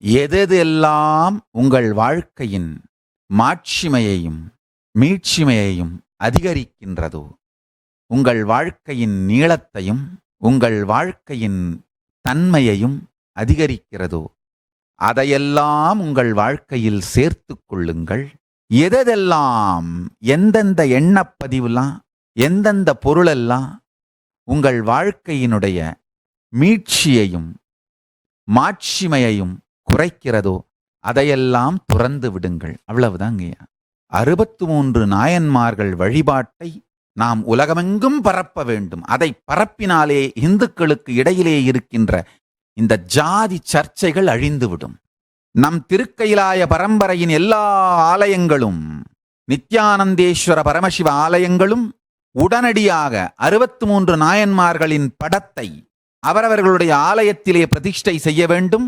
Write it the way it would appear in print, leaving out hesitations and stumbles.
எதெல்லாம் உங்கள் வாழ்க்கையின் மாட்சிமையையும் மீட்சிமையையும் அதிகரிக்கின்றதோ, உங்கள் வாழ்க்கையின் நீளத்தையும் உங்கள் வாழ்க்கையின் தன்மையையும் அதிகரிக்கிறதோ, அதையெல்லாம் உங்கள் வாழ்க்கையில் சேர்த்து கொள்ளுங்கள். எதெல்லாம் எந்தெந்த எண்ணப்பதிவுலாம் எந்தெந்த பொருளெல்லாம் உங்கள் வாழ்க்கையினுடைய மீட்சியையும் மாட்சிமையையும் குறைக்கிறதோ அதையெல்லாம் துறந்து விடுங்கள். அவ்வளவுதாங்கய்யா. 63 நாயன்மார்கள் வழிபாட்டை நாம் உலகமெங்கும் பரப்ப வேண்டும். அதை பரப்பினாலே இந்துக்களுக்கு இடையிலே இருக்கின்ற இந்த ஜாதி சர்ச்சைகள் அழிந்துவிடும். நம் திருக்கைலாய பரம்பரையின் எல்லா ஆலயங்களும், நித்யானந்தேஸ்வர பரமசிவ ஆலயங்களும் உடனடியாக 63 நாயன்மார்களின் படத்தை அவரவர்களுடைய ஆலயத்திலே பிரதிஷ்டை செய்ய வேண்டும்.